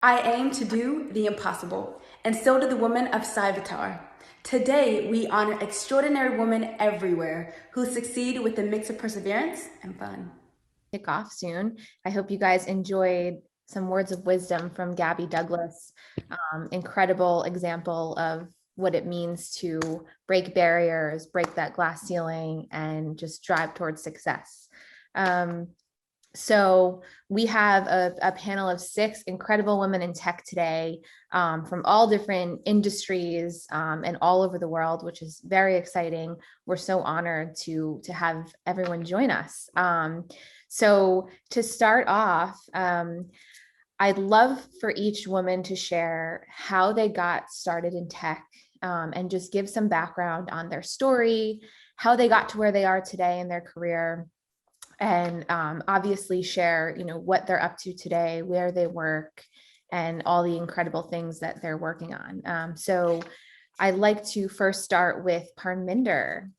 I aim to do the impossible, and so do the women of CyVitar. Today, we honor extraordinary women everywhere who succeed with a mix of perseverance and fun. Kick off soon. I hope you guys enjoyed some words of wisdom from Gabby Douglas. Incredible example of what it means to break barriers, break that glass ceiling, and just drive towards success. So we have a panel of 6 incredible women in tech today, from all different industries, and all over the world, which is very exciting. We're so honored to have everyone join us. So to start off, I'd love for each woman to share how they got started in tech, and just give some background on their story, how they got to where they are today in their career, and obviously share, what they're up to today, where they work, and all the incredible things that they're working on. So I'd like to first start with Parminder.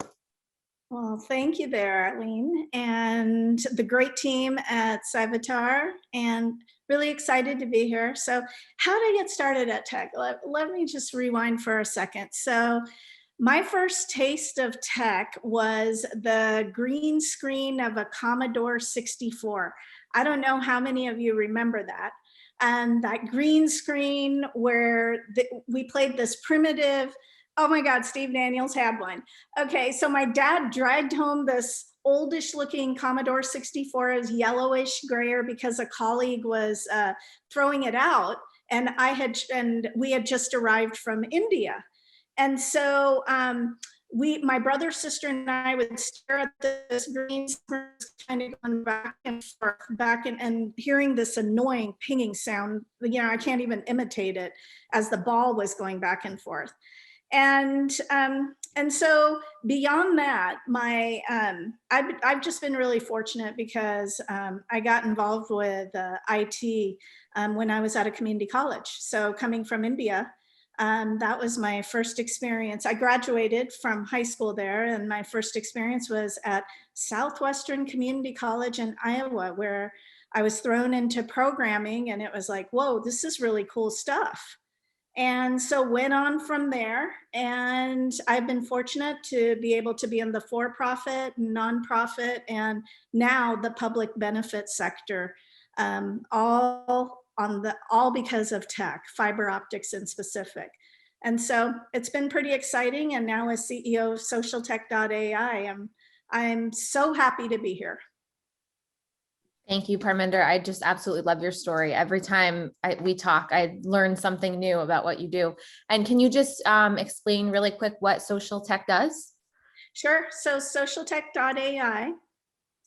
Well, thank you there, Arlene, and the great team at Cyvatar, and really excited to be here. So how did I get started at tech? Let me just rewind for a second. So my first taste of tech was the green screen of a Commodore 64. I don't know how many of you remember that. And that green screen where we played this primitive, oh my God, Steve Daniels had one. Okay, so my dad dragged home this oldish looking Commodore 64. It was yellowish grayer because a colleague was throwing it out, and we had just arrived from India. And so my brother, sister, and I would stare at this green screen, kind of going back and forth, and hearing this annoying pinging sound. I can't even imitate it, as the ball was going back and forth. And so beyond that, I've just been really fortunate because I got involved with IT when I was at a community college. So coming from India, that was my first experience. I graduated from high school there, and my first experience was at Southwestern Community College in Iowa, where I was thrown into programming, and it was like, whoa, this is really cool stuff. And so went on from there, and I've been fortunate to be able to be in the for-profit, nonprofit, and now the public benefit sector, all because of tech, fiber optics in specific. And so it's been pretty exciting. And now as CEO of socialtech.ai, I'm so happy to be here. Thank you, Parminder. I just absolutely love your story. Every time we talk, I learn something new about what you do. And can you just explain really quick what Social Tech does? Sure. So socialtech.ai,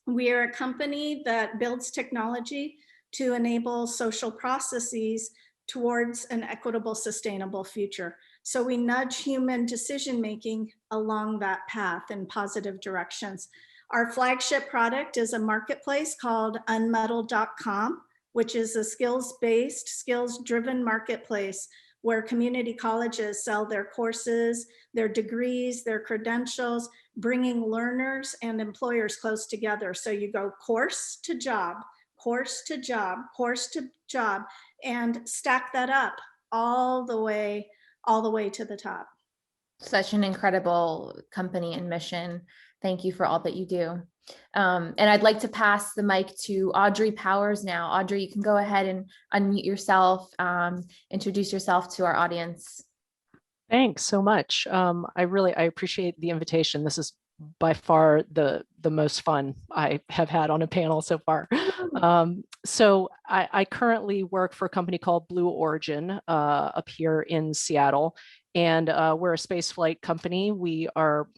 we are a company that builds technology to enable social processes towards an equitable, sustainable future. So we nudge human decision-making along that path in positive directions. Our flagship product is a marketplace called unmuddled.com, which is a skills-based, skills-driven marketplace where community colleges sell their courses, their degrees, their credentials, bringing learners and employers close together. So you go course to job, course to job, course to job, and stack that up all the way to the top. Such an incredible company and mission. Thank you for all that you do. And I'd like to pass the mic to Audrey Powers now. Audrey, you can go ahead and unmute yourself, introduce yourself to our audience. Thanks so much. I appreciate the invitation. This is by far the most fun I have had on a panel so far. So I currently work for a company called Blue Origin up here in Seattle, and we're a spaceflight company. We are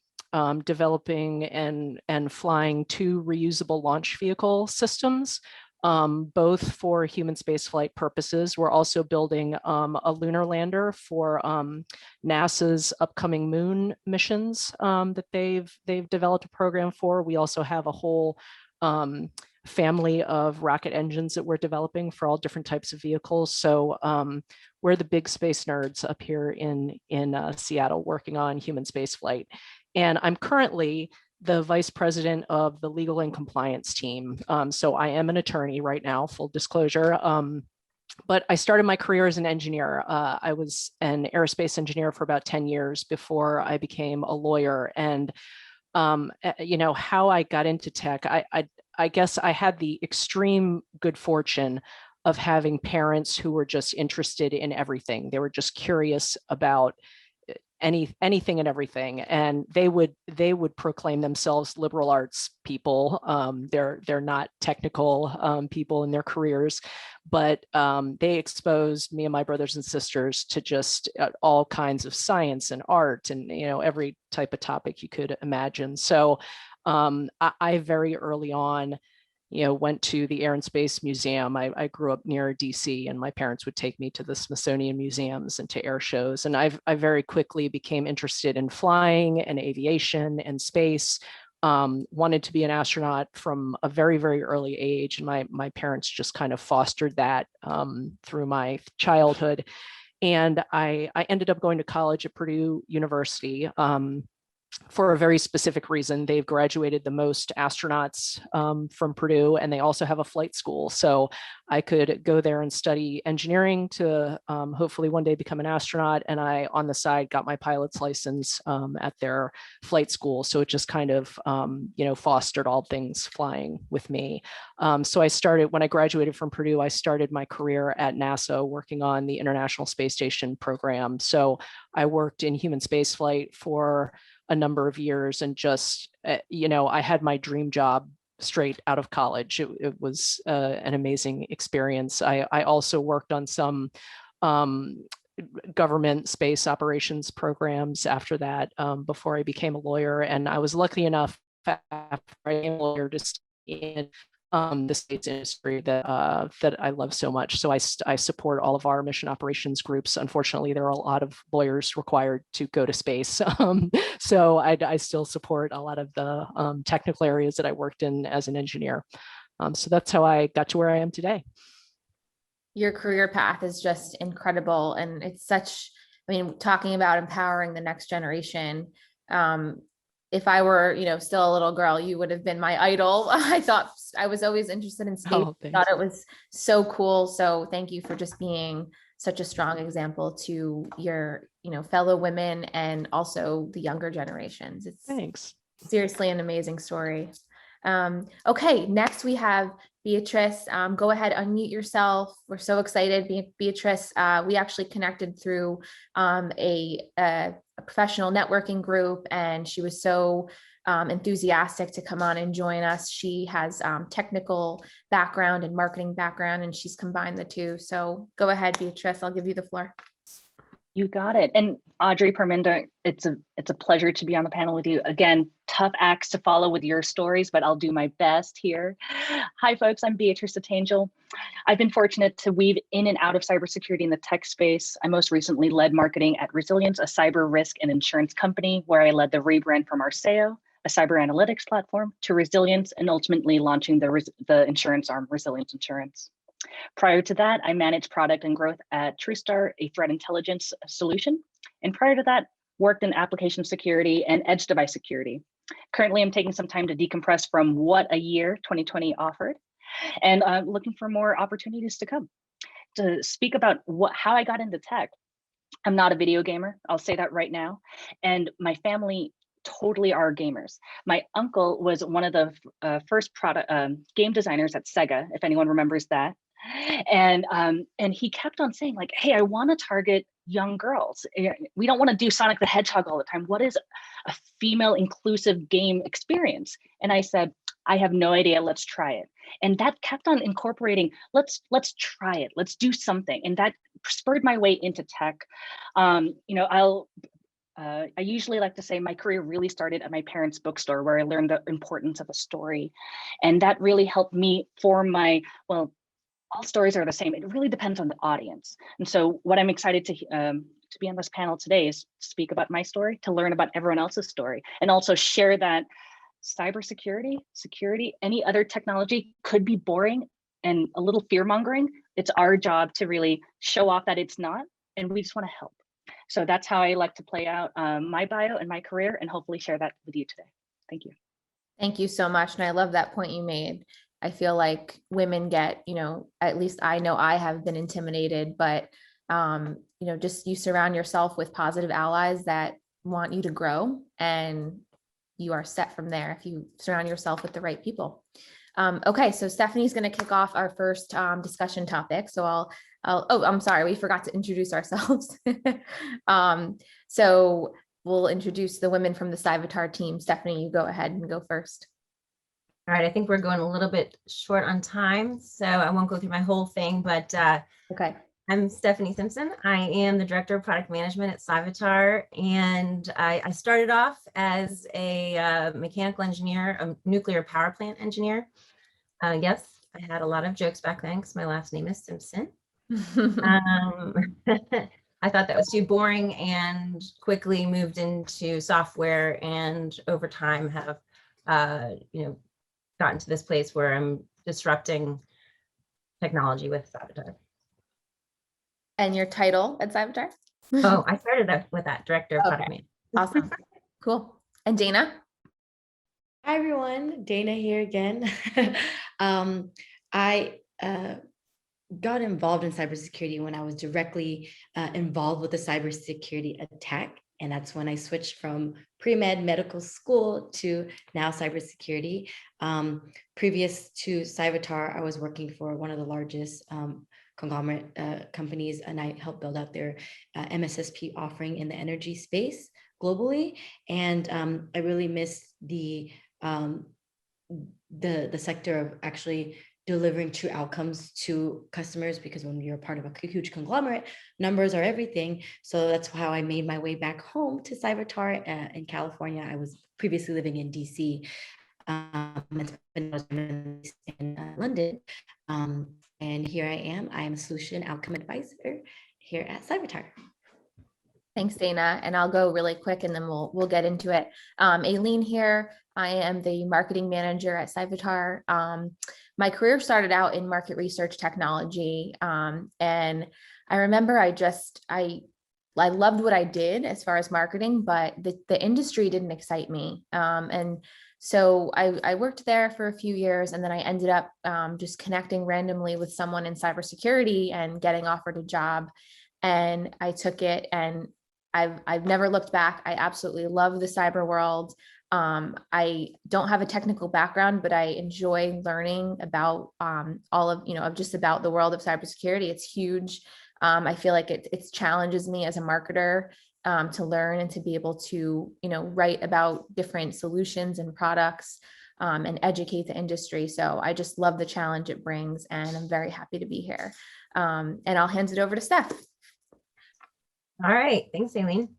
developing and flying 2 reusable launch vehicle systems, both for human spaceflight purposes. We're also building a lunar lander for NASA's upcoming moon missions that they've developed a program for. We also have a whole family of rocket engines that we're developing for all different types of vehicles. So we're the big space nerds up here in Seattle working on human spaceflight. And I'm currently the vice president of the legal and compliance team. So I am an attorney right now, full disclosure. but I started my career as an engineer. I was an aerospace engineer for about 10 years before I became a lawyer. And you know, how I got into tech, I guess I had the extreme good fortune of having parents who were just interested in everything. They were just curious about anything and everything, and they would proclaim themselves liberal arts people. They're not technical people in their careers, but they exposed me and my brothers and sisters to just all kinds of science and art, and you know, every type of topic you could imagine. So I very early on, you know, went to the Air and Space Museum. I grew up near DC, and my parents would take me to the Smithsonian museums and to air shows. And I very quickly became interested in flying and aviation and space. Wanted to be an astronaut from a very, very early age. And my parents just kind of fostered that through my childhood. And I ended up going to college at Purdue University. For a very specific reason. They've graduated the most astronauts from Purdue, and they also have a flight school. So I could go there and study engineering to hopefully one day become an astronaut. And I, on the side, got my pilot's license at their flight school. So it just kind of, you know, fostered all things flying with me. So I started, when I graduated from Purdue, I started my career at NASA working on the International Space Station program. So I worked in human spaceflight for a number of years, and just, you know, I had my dream job straight out of college. It was an amazing experience. I also worked on some government space operations programs after that, before I became a lawyer. And I was lucky enough after I became a lawyer to stay in the space industry that I love so much. So I support all of our mission operations groups. Unfortunately, there are a lot of lawyers required to go to space. So I still support a lot of the technical areas that I worked in as an engineer. So that's how I got to where I am today. Your career path is just incredible. And it's such, I mean, talking about empowering the next generation. If I were, you know, still a little girl, you would have been my idol. I thought, I was always interested in space. Oh, I thought it was so cool. So thank you for just being such a strong example to your, you know, fellow women and also the younger generations. It's Thanks. Seriously an amazing story. Okay, next we have Beatrice. Go ahead, unmute yourself. We're so excited, Beatrice. We actually connected through a professional networking group, and she was so enthusiastic to come on and join us. She has technical background and marketing background, and she's combined the two. So go ahead, Beatrice. I'll give you the floor. You got it. And Audrey, Parminder, it's a pleasure to be on the panel with you. Again, tough acts to follow with your stories, but I'll do my best here. Hi, folks. I'm Beatrice Atangel. I've been fortunate to weave in and out of cybersecurity in the tech space. I most recently led marketing at Resilience, a cyber risk and insurance company, where I led the rebrand from Arceo, a cyber analytics platform, to Resilience, and ultimately launching the insurance arm, Resilience Insurance. Prior to that, I managed product and growth at TrueStar, a threat intelligence solution. And prior to that, worked in application security and edge device security. Currently, I'm taking some time to decompress from what a year 2020 offered, and looking for more opportunities to come. To speak about how I got into tech, I'm not a video gamer. I'll say that right now. And my family totally are gamers. My uncle was one of the first game designers at Sega, if anyone remembers that. And he kept on saying, like, hey, I want to target young girls. We don't want to do Sonic the Hedgehog all the time. What is a female inclusive game experience? And I said, I have no idea. Let's try it. And that kept on incorporating, let's try it. Let's do something. And that spurred my way into tech. You know, I usually like to say my career really started at my parents' bookstore, where I learned the importance of a story. And that really helped me form my, well, all stories are the same. It really depends on the audience. And so what I'm excited to be on this panel today is to speak about my story, to learn about everyone else's story, and also share that cybersecurity, security, any other technology could be boring and a little fear-mongering. It's our job to really show off that it's not, and we just want to help. So that's how I like to play out my bio and my career, and hopefully share that with you today. Thank you. Thank you so much. And I love that point you made. I feel like women get, at least I know I have been intimidated, but just you surround yourself with positive allies that want you to grow, and you are set from there if you surround yourself with the right people. Okay, so Stephanie's going to kick off our first discussion topic. So I'm sorry, we forgot to introduce ourselves. So we'll introduce the women from the CyVitar team. Stephanie, you go ahead and go first. All right, I think we're going a little bit short on time, so I won't go through my whole thing, but okay. I'm Stephanie Simpson. I am the Director of Product Management at CyVitar, and I started off as a mechanical engineer, a nuclear power plant engineer. Yes, I had a lot of jokes back then because my last name is Simpson. I thought that was too boring and quickly moved into software, and over time have, gotten to this place where I'm disrupting technology with CyVitar. And your title at CyVitar? Oh, I started with that, Director of Product Management. Awesome. Cool. And Dana? Hi, everyone. Dana here again. I got involved in cybersecurity when I was directly involved with a cybersecurity attack. And that's when I switched from pre-med medical school to now cybersecurity. Previous to CyVitar, I was working for one of the largest conglomerate companies, and I helped build out their MSSP offering in the energy space globally. And I really miss the sector of actually delivering true outcomes to customers, because when you're part of a huge conglomerate, numbers are everything. So that's how I made my way back home to CyVitar in California. I was previously living in DC, and in London. And here I am. I am a solution outcome advisor here at CyVitar. Thanks, Dana. And I'll go really quick and then we'll get into it. Aileen here. I am the marketing manager at CyVitar. My career started out in market research technology. And I remember I loved what I did as far as marketing, but the industry didn't excite me. And so I worked there for a few years, and then I ended up just connecting randomly with someone in cybersecurity and getting offered a job. And I took it, and I've never looked back. I absolutely love the cyber world. I don't have a technical background, but I enjoy learning about all of just about the world of cybersecurity. It's huge. I feel like it challenges me as a marketer to learn and to be able to, write about different solutions and products and educate the industry. So I just love the challenge it brings, and I'm very happy to be here. And I'll hand it over to Steph. All right, thanks, Aileen.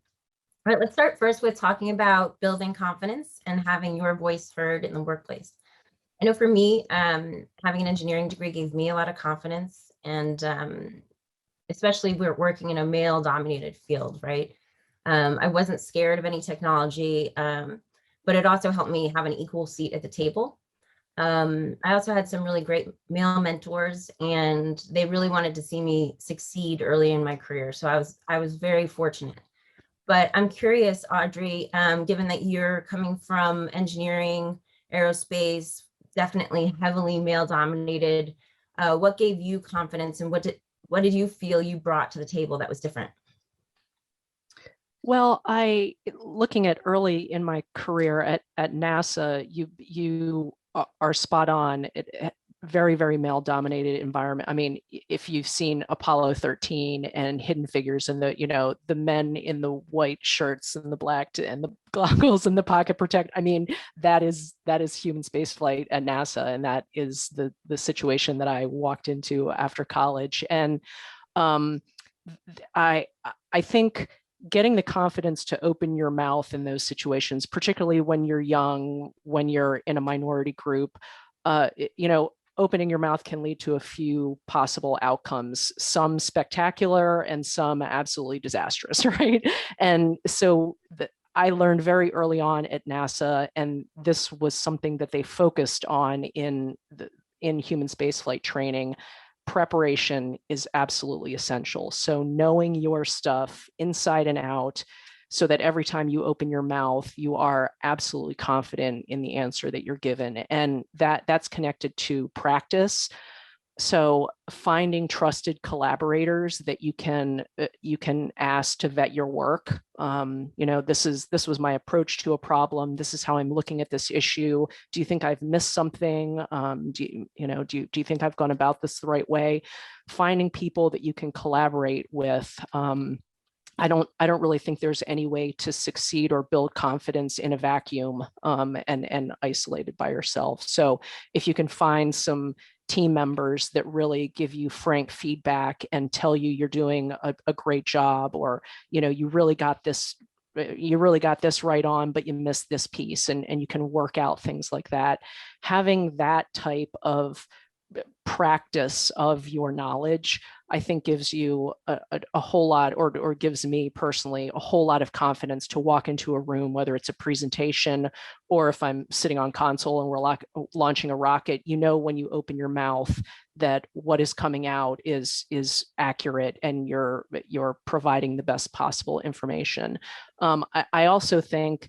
All right, let's start first with talking about building confidence and having your voice heard in the workplace. I know for me, having an engineering degree gave me a lot of confidence, and especially we're working in a male-dominated field, right? I wasn't scared of any technology, but it also helped me have an equal seat at the table. I also had some really great male mentors, and they really wanted to see me succeed early in my career. So I was very fortunate. But I'm curious, Audrey, given that you're coming from engineering, aerospace, definitely heavily male dominated, what gave you confidence, and what did you feel you brought to the table that was different? Well, looking at early in my career at NASA, you are spot on. Very, very male dominated environment. I mean, if you've seen Apollo 13 and Hidden Figures, and the men in the white shirts and the black and the goggles and the pocket protect, I mean, that is human spaceflight at NASA. And that is the situation that I walked into after college. And I think getting the confidence to open your mouth in those situations, particularly when you're young, when you're in a minority group, opening your mouth can lead to a few possible outcomes, some spectacular and some absolutely disastrous, right? And so I learned very early on at NASA, and this was something that they focused on in human spaceflight training. Preparation is absolutely essential. So knowing your stuff inside and out, so that every time you open your mouth, you are absolutely confident in the answer that you're given. And that's connected to practice. So finding trusted collaborators that you can ask to vet your work. This was my approach to a problem. This is how I'm looking at this issue. Do you think I've missed something? Do you think I've gone about this the right way? Finding people that you can collaborate with. I don't really think there's any way to succeed or build confidence in a vacuum and isolated by yourself. So if you can find some team members that really give you frank feedback and tell you you're doing a great job, or you really got this right on, but you missed this piece, and you can work out things like that. Having that type of practice of your knowledge, I think gives you a whole lot, or gives me personally a whole lot of confidence to walk into a room, whether it's a presentation or if I'm sitting on console and we're launching a rocket. When you open your mouth, that what is coming out is accurate, and you're providing the best possible information. I also think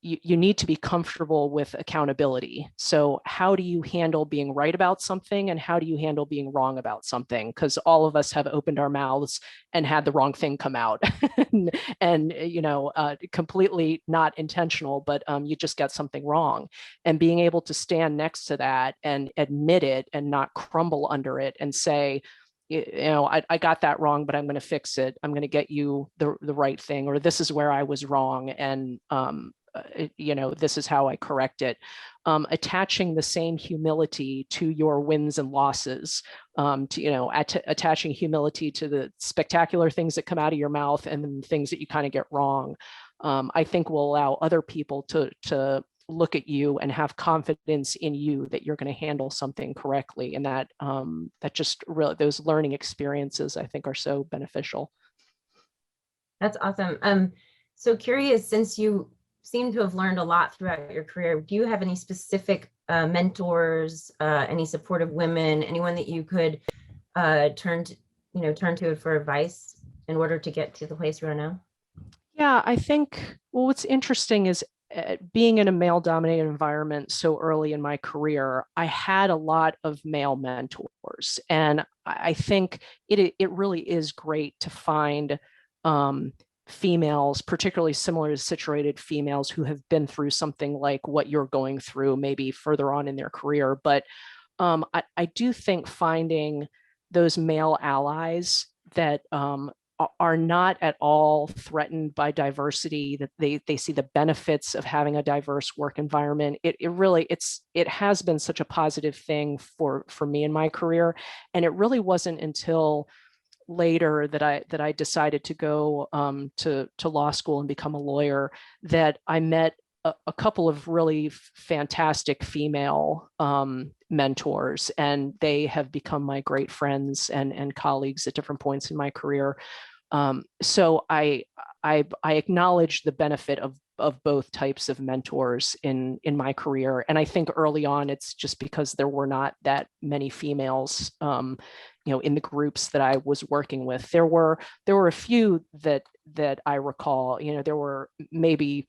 you need to be comfortable with accountability. So how do you handle being right about something, and how do you handle being wrong about something? Because all of us have opened our mouths and had the wrong thing come out and completely not intentional, but you just got something wrong. And being able to stand next to that and admit it and not crumble under it and say, I got that wrong, but I'm going to fix it. I'm going to get you the right thing, or this is where I was wrong, and this is how I correct it. Attaching the same humility to your wins and losses, attaching humility to the spectacular things that come out of your mouth and then things that you kind of get wrong, I think will allow other people to look at you and have confidence in you that you're going to handle something correctly. And that just really, those learning experiences, I think, are so beneficial. That's awesome. So curious, since you seem to have learned a lot throughout your career, do you have any specific mentors, any supportive women, anyone that you could turn to for advice in order to get to the place you are now? Yeah, I think, well, what's interesting is being in a male-dominated environment so early in my career, I had a lot of male mentors. And I think it really is great to find females, particularly similarly situated females who have been through something like what you're going through, maybe further on in their career. But I do think finding those male allies that are not at all threatened by diversity, that they see the benefits of having a diverse work environment. It has been such a positive thing for me in my career. And it really wasn't until later that I decided to go to law school and become a lawyer that I met a couple of really fantastic female mentors, and they have become my great friends and colleagues at different points in my career. So I acknowledge the benefit of both types of mentors in my career. And I think early on, it's just because there were not that many females, in the groups that I was working with. There were a few that I recall. There were maybe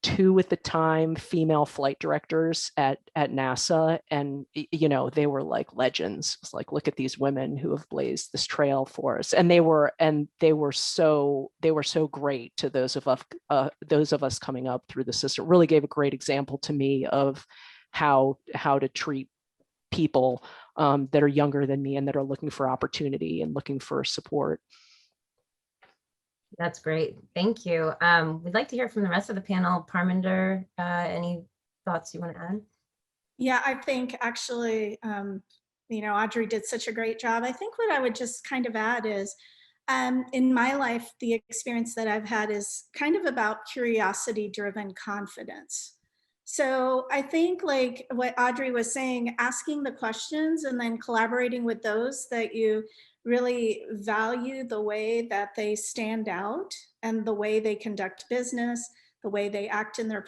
2 at the time female flight directors at NASA, and they were like legends. It's like, look at these women who have blazed this trail for us, and they were so great to those of us coming up through the system. Really gave a great example to me of how to treat people that are younger than me and that are looking for opportunity and looking for support. That's great. Thank you. We'd like to hear from the rest of the panel. Parminder, any thoughts you want to add? Yeah, I think actually, Audrey did such a great job. I think what I would just kind of add is, in my life, the experience that I've had is kind of about curiosity-driven confidence. So I think like what Audrey was saying, asking the questions and then collaborating with those that you really value the way that they stand out and the way they conduct business, the way they act in their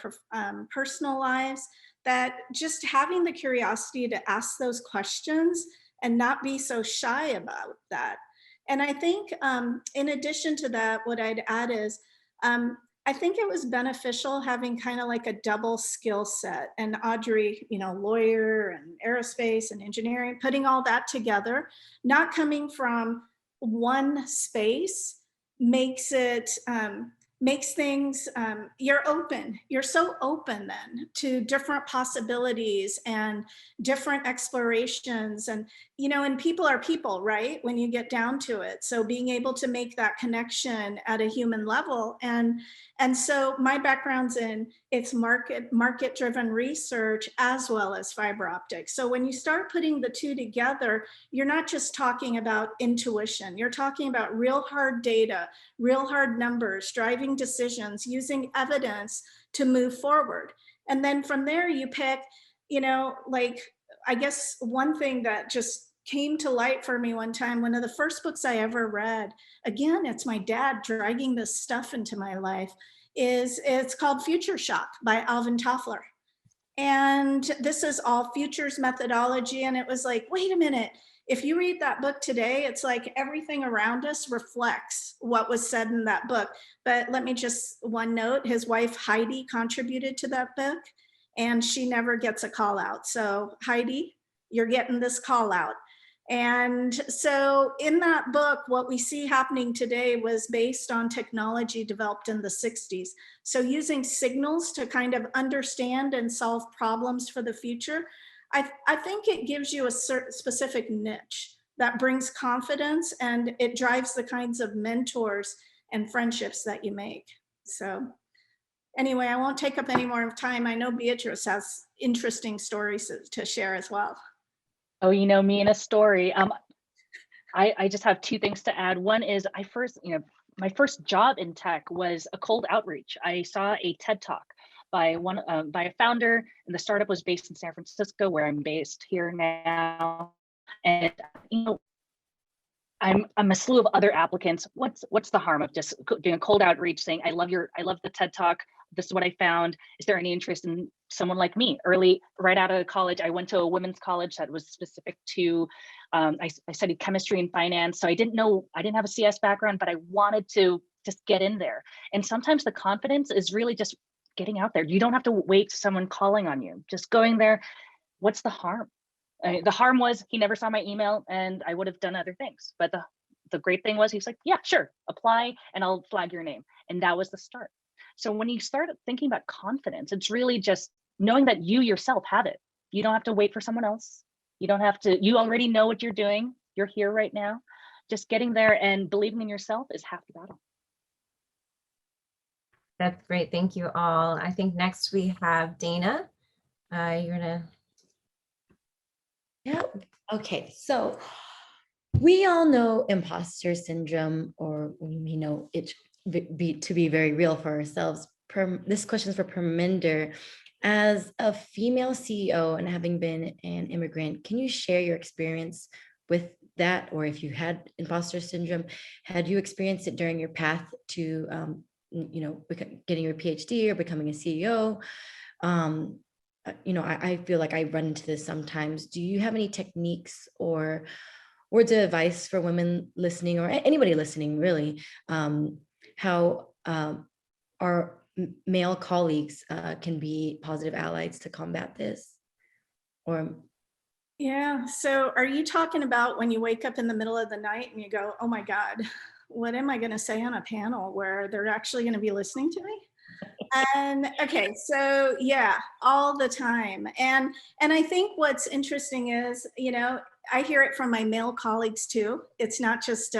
personal lives, that just having the curiosity to ask those questions and not be so shy about that. And I think in addition to that, what I'd add is I think it was beneficial having kind of like a double skill set. And Audrey, you know, lawyer and aerospace and engineering, putting all that together, not coming from one space makes it, makes things, you're open. You're so open then to different possibilities and different explorations. And, you know, and people are people, right? When you get down to it. So being able to make that connection at a human level. And so my background's in it's market driven research as well as fiber optics. So when you start putting the two together, you're not just talking about intuition, you're talking about real hard data, real hard numbers, driving decisions, using evidence to move forward. And then from there you pick, you know, like, I guess one thing that just came to light for me one time, one of the first books I ever read, again, it's my dad dragging this stuff into my life, it's called Future Shock by Alvin Toffler. And this is all futures methodology. And it was like, wait a minute, if you read that book today, it's like everything around us reflects what was said in that book. But let me just, one note, his wife Heidi contributed to that book and she never gets a call out. So Heidi, you're getting this call out. And so in that book, what we see happening today was based on technology developed in the 60s. So using signals to kind of understand and solve problems for the future, I think it gives you a certain specific niche that brings confidence and it drives the kinds of mentors and friendships that you make. So anyway, I won't take up any more time. I know Beatrice has interesting stories to share as well. Oh, you know me in a story. I just have two things to add. One is my first job in tech was a cold outreach. I saw a TED Talk by a founder, and the startup was based in San Francisco, where I'm based here now. And you know, I'm a slew of other applicants. What's the harm of just doing a cold outreach saying, I love the TED Talk. This is what I found. Is there any interest in someone like me? Right out of college, I went to a women's college that was specific to, I studied chemistry and finance. So I didn't have a CS background, but I wanted to just get in there. And sometimes the confidence is really just getting out there. You don't have to wait for someone calling on you. Just going there. What's the harm? The harm was he never saw my email and I would have done other things. But the great thing was he was like, yeah, sure, apply and I'll flag your name. And that was the start. So when you start thinking about confidence, it's really just knowing that you yourself have it. You don't have to wait for someone else. You already know what you're doing. You're here right now. Just getting there and believing in yourself is half the battle. That's great. Thank you all. I think next we have Dana. You're gonna. Yeah. Okay. So we all know imposter syndrome, or we know it to be very real for ourselves. This question is for Parminder. As a female CEO and having been an immigrant, can you share your experience with that? Or if you had imposter syndrome, had you experienced it during your path to, getting your PhD or becoming a CEO? I feel like I run into this sometimes. Do you have any techniques or words of advice for women listening, or anybody listening really, how our male colleagues can be positive allies to combat this? Or yeah, so are you talking about when you wake up in the middle of the night and you go, oh my God, what am I going to say on a panel where they're actually going to be listening to me? And okay, so yeah, all the time. And I think what's interesting is, I hear it from my male colleagues too. It's not just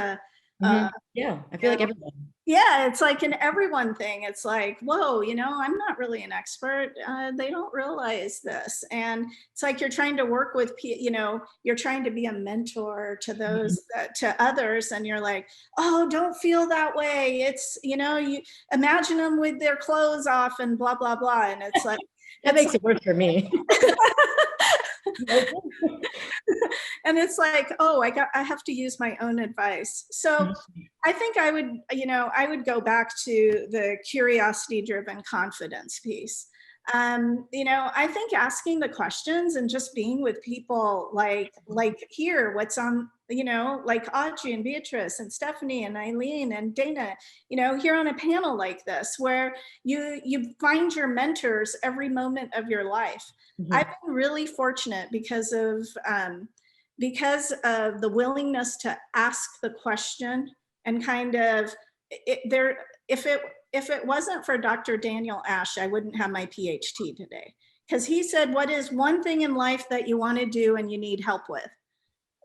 yeah, I feel like everyone. Yeah, it's like an everyone thing. It's like, whoa, I'm not really an expert. They don't realize this. And it's like you're trying to work with, you're trying to be a mentor to those, to others. And you're like, oh, don't feel that way. It's, you imagine them with their clothes off and blah, blah, blah. And it's like, that makes it worse for me. And it's like, oh, I have to use my own advice. So I think I would go back to the curiosity-driven confidence piece. I think asking the questions and just being with people like here, what's on you know, like Audrey and Beatrice and Stephanie and Eileen and Dana, you know, here on a panel like this, where you find your mentors every moment of your life. Mhm. I've been really fortunate because of the willingness to ask the question and kind of if it wasn't for Dr. Daniel Ash, I wouldn't have my PhD today. Because he said, what is one thing in life that you want to do and you need help with?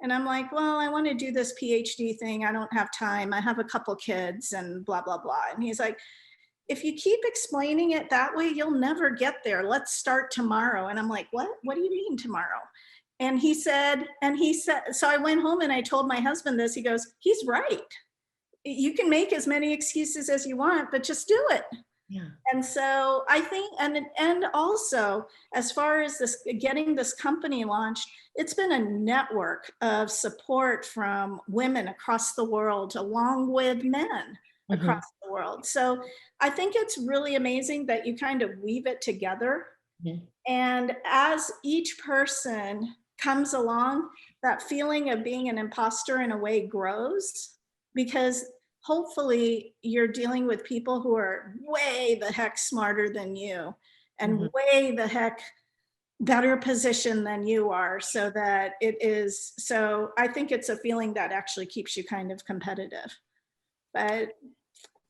And I'm like, well, I want to do this PhD thing. I don't have time. I have a couple kids and blah, blah, blah. And he's like, if you keep explaining it that way, you'll never get there. Let's start tomorrow. And I'm like, what? What do you mean tomorrow? And he said, so I went home and I told my husband this. He goes, he's right. You can make as many excuses as you want, but just do it. Yeah. And so I think, and also as far as this, getting this company launched, it's been a network of support from women across the world, along with men across the world. So I think it's really amazing that you kind of weave it together. And as each person comes along, that feeling of being an imposter in a way grows, because hopefully you're dealing with people who are way the heck smarter than you and way the heck better position than you are, so that it is, so I think it's a feeling that actually keeps you kind of competitive. But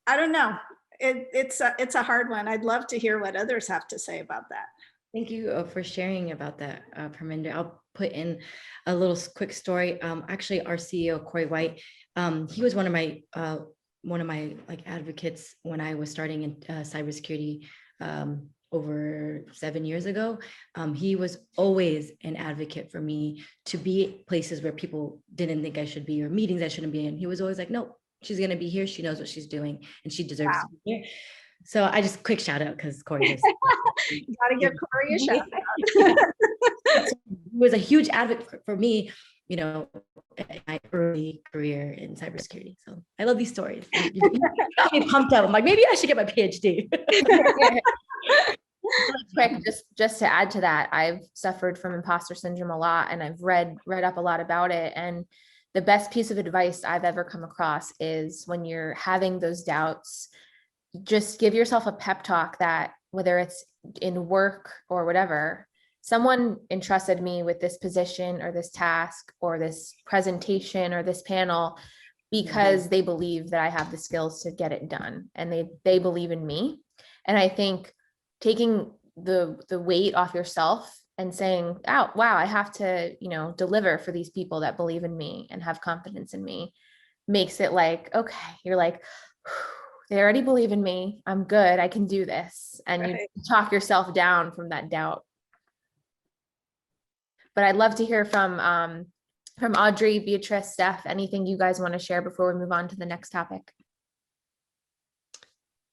I don't know, it's a hard one. I'd love to hear what others have to say about that. Thank you for sharing about that, Parminder. I'll put in a little quick story. Actually, our CEO, Corey White, he was one of my like advocates when I was starting in cybersecurity over 7 years ago. He was always an advocate for me to be places where people didn't think I should be, or meetings I shouldn't be in. He was always like, no, she's going to be here. She knows what she's doing and she deserves to be here. So I just quick shout out because Corey was gotta give Corey a shout out. He was a huge advocate for me, you know, in my early career in cybersecurity. So I love these stories. You got me pumped up. I'm like, maybe I should get my PhD. Quick, just to add to that, I've suffered from imposter syndrome a lot, and I've read up a lot about it. And the best piece of advice I've ever come across is when you're having those doubts, just give yourself a pep talk that whether it's in work or whatever, someone entrusted me with this position or this task or this presentation or this panel because they believe that I have the skills to get it done, and they believe in me. And I think taking the weight off yourself and saying, oh, wow, I have to, you know, deliver for these people that believe in me and have confidence in me, makes it like, okay, you're like, they already believe in me. I'm good. I can do this. And you talk yourself down from that doubt. But I'd love to hear from Audrey, Beatrice, Steph, anything you guys want to share before we move on to the next topic.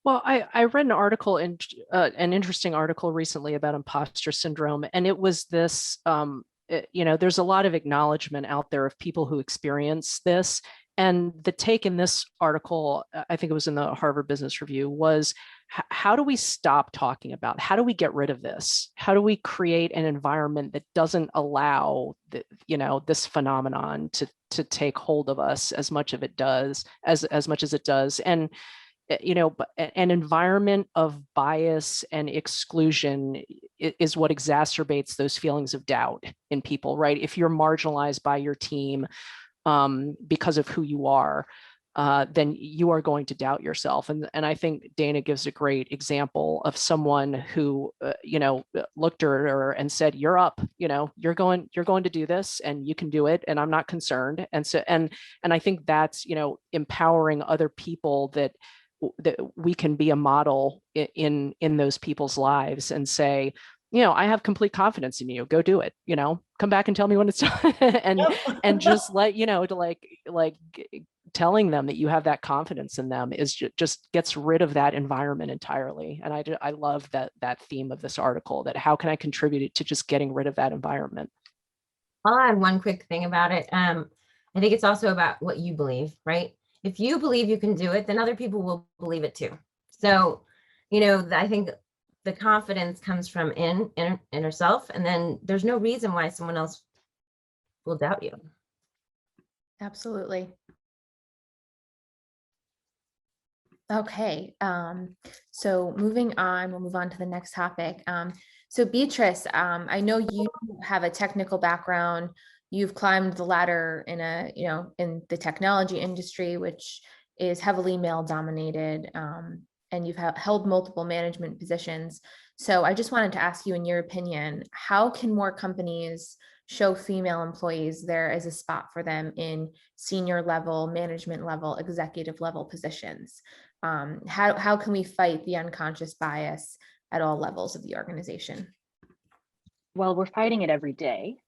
Well, I read an article, an interesting article recently about imposter syndrome, and it was this, you know, there's a lot of acknowledgement out there of people who experience this. And the take in this article, I think it was in the Harvard Business Review, was how do we stop talking about, how do we get rid of this? How do we create an environment that doesn't allow the, you know, this phenomenon to take hold of us as much as it does, and you know, an environment of bias and exclusion is what exacerbates those feelings of doubt in people, right? If you're marginalized by your team because of who you are, then you are going to doubt yourself. And I think Dana gives a great example of someone who, you know, looked at her and said, "You're up. You know, you're going to do this, and you can do it, and I'm not concerned." And so, and I think that's, you know, empowering other people that we can be a model in those people's lives and say, you know, I have complete confidence in you. Go do it. You know, come back and tell me when it's done, and just let, you know, to like telling them that you have that confidence in them is just gets rid of that environment entirely. And I love that theme of this article, that how can I contribute to just getting rid of that environment? I'll add one quick thing about it. I think it's also about what you believe, right? If you believe you can do it, then other people will believe it too. So, you know, I think the confidence comes from inner self, and then there's no reason why someone else will doubt you. Absolutely. Okay, so moving on, we'll move on to the next topic. So Beatrice, I know you have a technical background. You've climbed the ladder in in the technology industry, which is heavily male dominated, and you've held multiple management positions. So I just wanted to ask you, in your opinion, how can more companies show female employees there is a spot for them in senior level, management level, executive level positions? How can we fight the unconscious bias at all levels of the organization? Well, we're fighting it every day.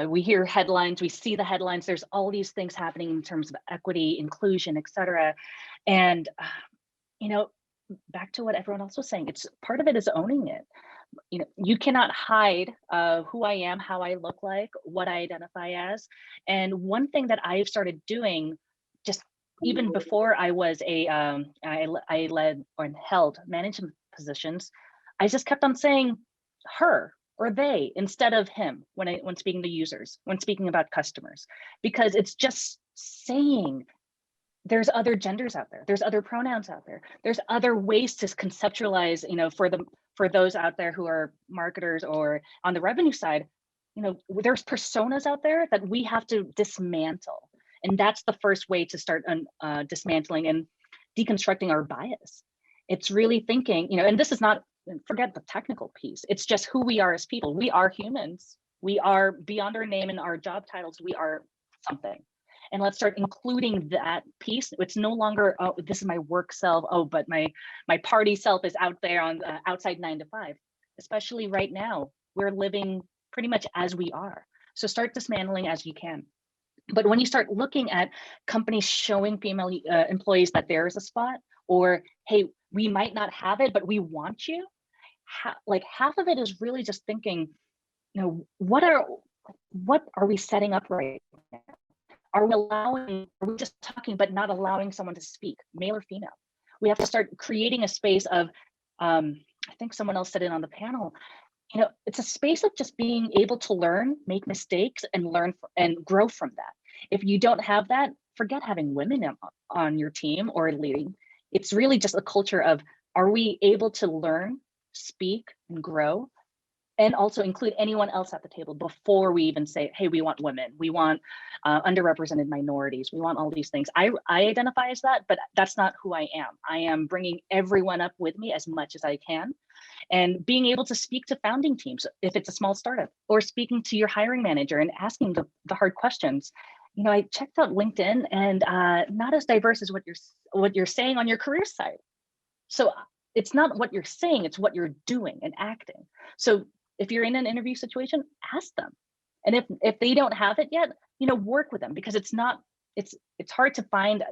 We hear headlines, we see the headlines. There's all these things happening in terms of equity, inclusion, et cetera. And, you know, back to what everyone else was saying, it's part of it is owning it. You know, you cannot hide who I am, how I look like, what I identify as. And one thing that I've started doing, just even before I was I led or held management positions, I just kept on saying her or they instead of him when speaking to users, when speaking about customers, because it's just saying there's other genders out there, there's other pronouns out there, there's other ways to conceptualize, you know, for those out there who are marketers or on the revenue side, you know, there's personas out there that we have to dismantle. And that's the first way to start dismantling and deconstructing our bias. It's really thinking, you know, and this is not, forget the technical piece, it's just who we are as people. We are humans. We are beyond our name and our job titles, we are something. And let's start including that piece. It's no longer, oh, this is my work self. Oh, but my party self is out there on outside 9 to 5. Especially right now, we're living pretty much as we are. So start dismantling as you can. But when you start looking at companies showing female employees that there is a spot, or hey, we might not have it, but we want you. Like half of it is really just thinking, you know, what are we setting up right now? Are we just talking but not allowing someone to speak, male or female? We have to start creating a space of, I think someone else said it on the panel, you know, it's a space of just being able to learn, make mistakes and learn and grow from that. If you don't have that, forget having women on your team or leading. It's really just a culture of, are we able to learn, speak and grow? And also include anyone else at the table before we even say, hey, we want women, we want underrepresented minorities, we want all these things. I identify as that, but that's not who I am. I am bringing everyone up with me as much as I can, and being able to speak to founding teams if it's a small startup, or speaking to your hiring manager and asking the hard questions. You know, I checked out LinkedIn, and not as diverse as what you're saying on your career site. So it's not what you're saying, it's what you're doing and acting. So if you're in an interview situation, ask them. And if they don't have it yet, you know, work with them, because it's hard to find,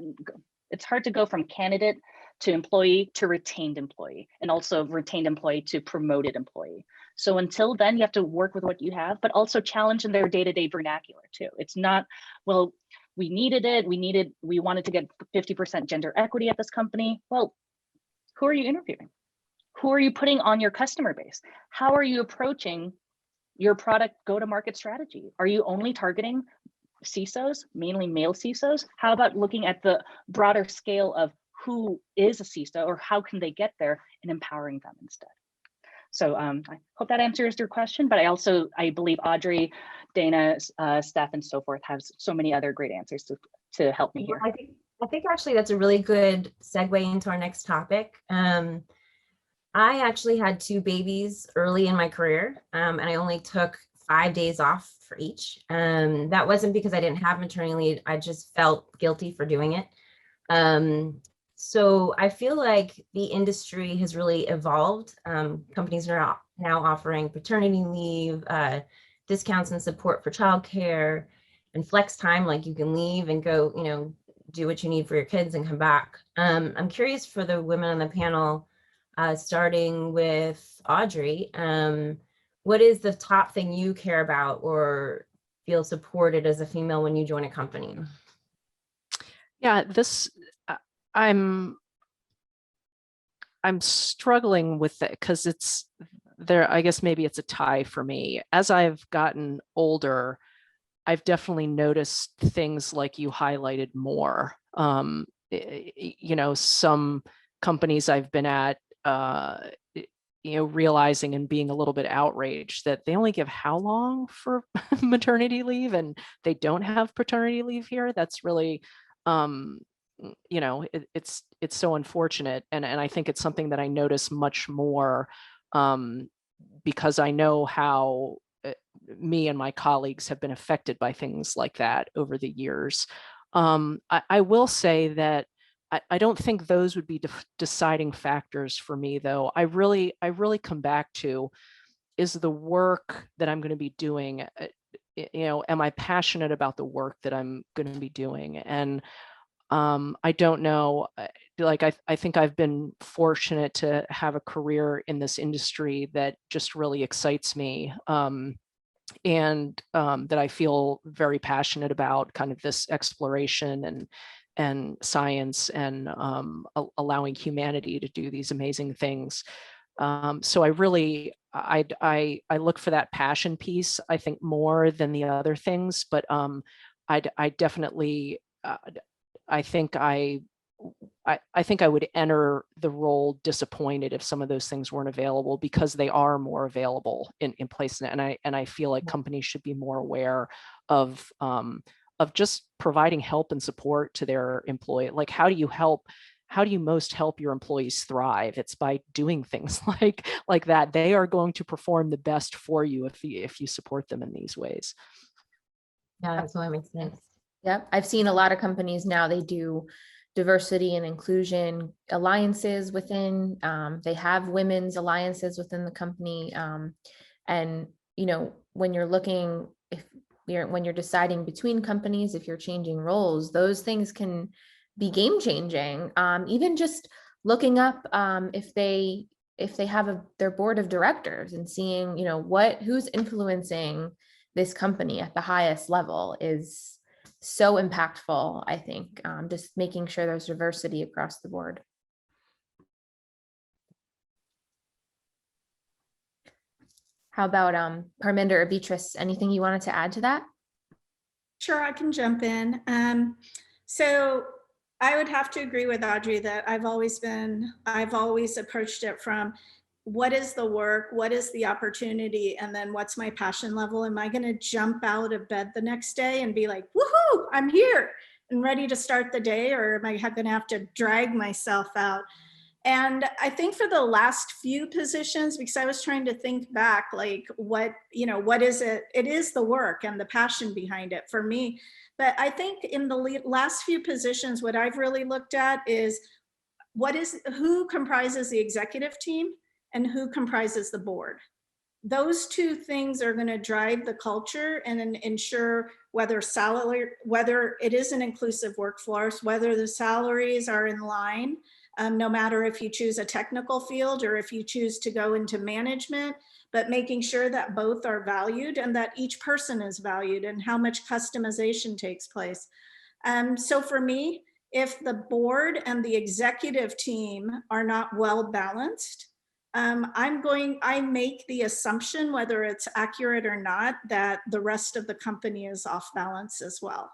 it's hard to go from candidate to employee to retained employee, and also retained employee to promoted employee. So until then, you have to work with what you have, but also challenge in their day-to-day vernacular too. It's not, well, we needed it, we wanted to get 50% gender equity at this company. Well, who are you interviewing? Who are you putting on your customer base? How are you approaching your product go-to-market strategy? Are you only targeting CISOs, mainly male CISOs? How about looking at the broader scale of who is a CISO, or how can they get there, and empowering them instead? So I hope that answers your question, but I believe Audrey, Dana, Steph, and so forth have so many other great answers to help me here. I think actually that's a really good segue into our next topic. I actually had 2 babies early in my career, and I only took 5 days off for each. That wasn't because I didn't have maternity leave. I just felt guilty for doing it. So I feel like the industry has really evolved. Companies are now offering paternity leave, discounts and support for childcare, and flex time, like you can leave and go, you know, do what you need for your kids and come back. I'm curious for the women on the panel, starting with Audrey, what is the top thing you care about or feel supported as a female when you join a company? Yeah, I'm struggling with it because it's there. I guess maybe it's a tie for me. As I've gotten older, I've definitely noticed things like you highlighted more. You know, some companies I've been at, you know, realizing and being a little bit outraged that they only give how long for maternity leave, and they don't have paternity leave here. That's really, you know, it's so unfortunate, and I think it's something that I notice much more, because I know how me and my colleagues have been affected by things like that over the years. I will say that I don't think those would be deciding factors for me, though. I really come back to, is the work that I'm going to be doing, you know, am I passionate about the work that I'm going to be doing? And I don't know, like I think I've been fortunate to have a career in this industry that just really excites me. And that I feel very passionate about, kind of this exploration and science, and allowing humanity to do these amazing things. So I really, I look for that passion piece, I think, more than the other things, but I definitely, I think I think I would enter the role disappointed if some of those things weren't available, because they are more available in place. And I feel like companies should be more aware of just providing help and support to their employee. Like, how do you most help your employees thrive? It's by doing things like that. They are going to perform the best for you if you support them in these ways. Yeah, that's what makes sense. Yep. I've seen a lot of companies now, they do diversity and inclusion alliances within, they have women's alliances within the company. And, you know, when you're looking, when you're deciding between companies, if you're changing roles, those things can be game changing. Even just looking up if they have their board of directors, and seeing, you know, who's influencing this company at the highest level is so impactful, I think. Just making sure there's diversity across the board. How about Parminder or Beatrice, anything you wanted to add to that? Sure, I can jump in. So I would have to agree with Audrey that I've always approached it from, what is the work, what is the opportunity, and then what's my passion level? Am I going to jump out of bed the next day and be like, woohoo, I'm here and ready to start the day, or am I going to have to drag myself out? And I think for the last few positions, because I was trying to think back, like what is it? It is the work and the passion behind it for me. But I think in the last few positions, what I've really looked at is who comprises the executive team and who comprises the board. Those two things are going to drive the culture and ensure whether it is an inclusive workforce, whether the salaries are in line, no matter if you choose a technical field or if you choose to go into management, but making sure that both are valued and that each person is valued and how much customization takes place. So for me, if the board and the executive team are not well balanced, I make the assumption, whether it's accurate or not, that the rest of the company is off balance as well.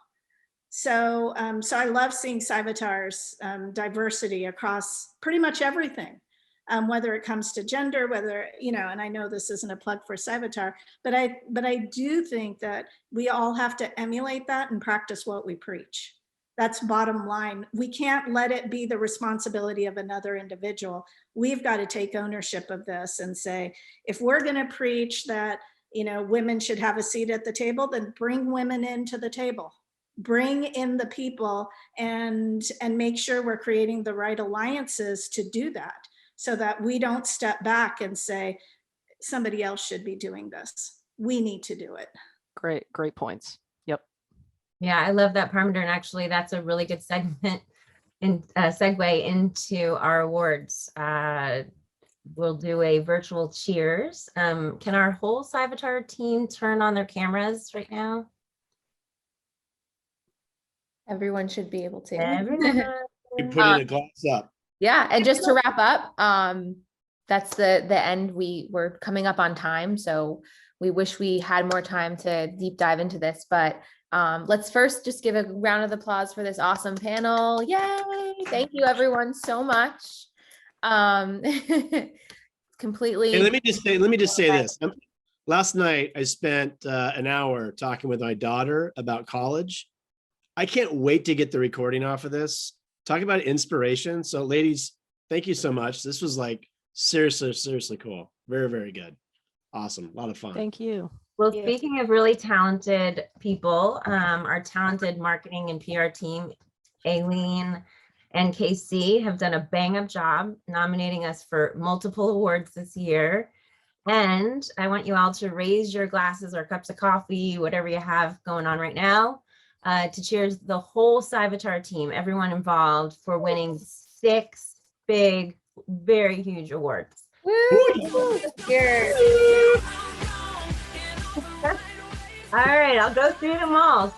So, I love seeing Cyvatar's diversity across pretty much everything, whether it comes to gender, whether, and I know this isn't a plug for Cyvatar, but I do think that we all have to emulate that and practice what we preach. That's bottom line. We can't let it be the responsibility of another individual. We've got to take ownership of this and say, if we're going to preach that, women should have a seat at the table, then bring women into the table. Bring in the people and make sure we're creating the right alliances to do that, so that we don't step back and say, somebody else should be doing this. We need to do it. Great points. Yep. Yeah, I love that, Parminder. And actually, that's a really good segment and segue into our awards. We'll do a virtual cheers. Can our whole Cyvatar team turn on their cameras right now? Everyone should be able to. Everyone. You're putting a glass up. Yeah, and just to wrap up, that's the end. We're coming up on time, so we wish we had more time to deep dive into this, but let's first just give a round of applause for this awesome panel. Yay! Thank you everyone so much. Completely. And let me just say this. Last night, I spent an hour talking with my daughter about college. I can't wait to get the recording off of this. Talk about inspiration. So ladies, thank you so much. This was like seriously cool. Very, very good. Awesome. A lot of fun. Thank you. Well, speaking of really talented people, our talented marketing and PR team, Aileen and KC, have done a bang-up job nominating us for multiple awards this year. And I want you all to raise your glasses or cups of coffee, whatever you have going on right now, to cheers the whole CyVatar team, everyone involved, for winning 6 big, very huge awards. Woo! Cheers. All right, I'll go through them all. So